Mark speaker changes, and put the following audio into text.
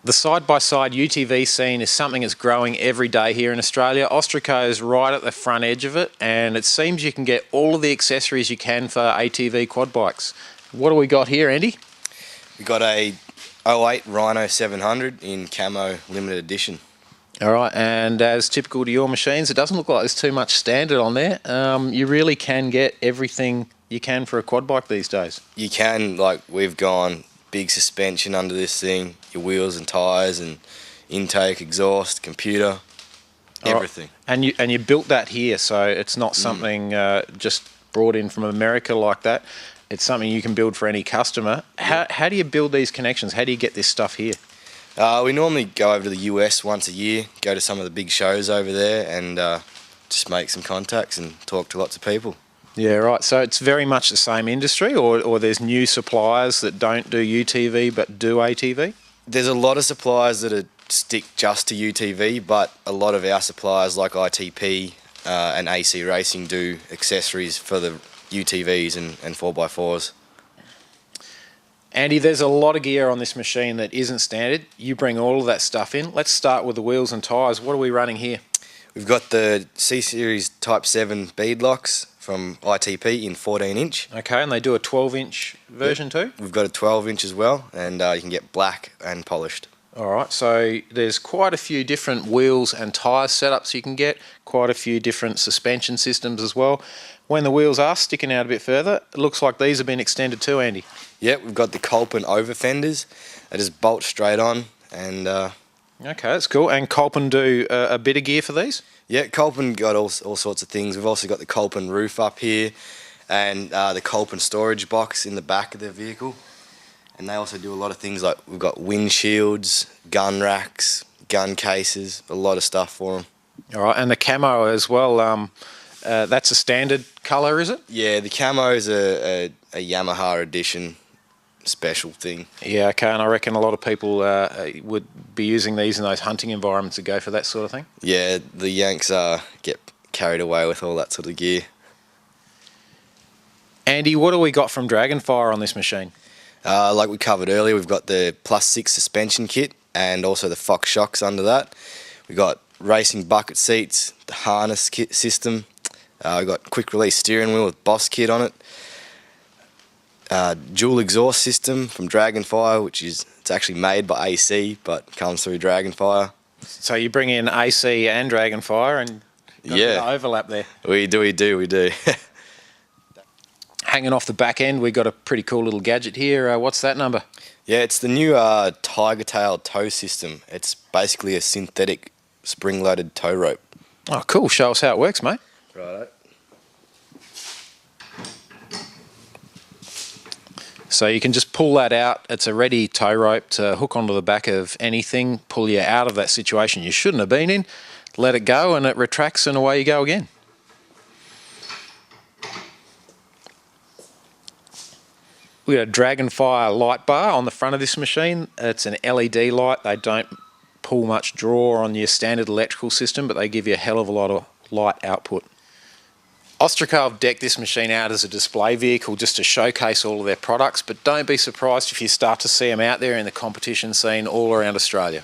Speaker 1: The side-by-side UTV scene is something that's growing every day here in Australia. Austraco is right at the front edge of it, and it seems you can get all of the accessories you can for ATV quad bikes. What do we got here, Andy?
Speaker 2: We got a 08 Rhino 700 in camo limited edition.
Speaker 1: All right, and as typical to your machines, it doesn't look like there's too much standard on there. You really can get everything you can for a quad bike these days.
Speaker 2: You can, like we've gone big suspension under this thing, your wheels and tyres and intake, exhaust, computer, everything.
Speaker 1: Right. And you built that here, so it's not something just brought in from America like that. It's something you can build for any customer. How do you build these connections? How do you get this stuff here?
Speaker 2: We normally go over to the US once a year, go to some of the big shows over there and just make some contacts and talk to lots of people.
Speaker 1: Yeah, right. So it's very much the same industry, or there's new suppliers that don't do UTV but do ATV?
Speaker 2: There's a lot of suppliers that stick just to UTV, but a lot of our suppliers like ITP and AC Racing do accessories for the UTVs and 4x4s.
Speaker 1: Andy, there's a lot of gear on this machine that isn't standard. You bring all of that stuff in. Let's start with the wheels and tyres. What are we running here?
Speaker 2: We've got the C-Series Type 7 bead locks from ITP in 14-inch.
Speaker 1: Okay, and they do a 12-inch version too?
Speaker 2: We've got a 12-inch as well, and you can get black and polished.
Speaker 1: All right, so there's quite a few different wheels and tyre setups you can get, quite a few different suspension systems as well. When the wheels are sticking out a bit further, it looks like these have been extended too, Andy.
Speaker 2: Yep, we've got the Colpin over fenders. They just bolt straight on and...
Speaker 1: Okay, that's cool. And Colpin do a bit of gear for these?
Speaker 2: Yeah, Colpin got all sorts of things. We've also got the Colpin roof up here and the Colpin storage box in the back of the vehicle. And they also do a lot of things like we've got windshields, gun racks, gun cases, a lot of stuff for them.
Speaker 1: All right, and the camo as well, that's a standard colour, is it?
Speaker 2: Yeah, the camo is a YAMAHA edition special thing.
Speaker 1: Yeah, okay, and I reckon a lot of people would be using these in those hunting environments to go for that sort of thing.
Speaker 2: Yeah, the Yanks get carried away with all that sort of gear.
Speaker 1: Andy, what do we got from Dragonfire on this machine?
Speaker 2: Like we covered earlier, we've got the +6 suspension kit and also the Fox shocks under that. We've got racing bucket seats, the harness kit system. We've got quick release steering wheel with Boss kit on it. Dual exhaust system from Dragonfire, which is it's actually made by AC but comes through Dragonfire.
Speaker 1: So you bring in AC and Dragonfire and got a bit of overlap there.
Speaker 2: We do.
Speaker 1: Hanging off the back end, we've got a pretty cool little gadget here. What's that number?
Speaker 2: Yeah, it's the new Tiger Tail tow system. It's basically a synthetic spring-loaded tow rope.
Speaker 1: Oh, cool. Show us how it works, mate.
Speaker 2: Righto.
Speaker 1: So you can just pull that out. It's a ready tow rope to hook onto the back of anything, pull you out of that situation you shouldn't have been in, let it go, and it retracts and away you go again. We've got a Dragonfire light bar on the front of this machine. It's an LED light. They don't pull much draw on your standard electrical system, but they give you a hell of a lot of light output. Austraco have decked this machine out as a display vehicle just to showcase all of their products, but don't be surprised if you start to see them out there in the competition scene all around Australia.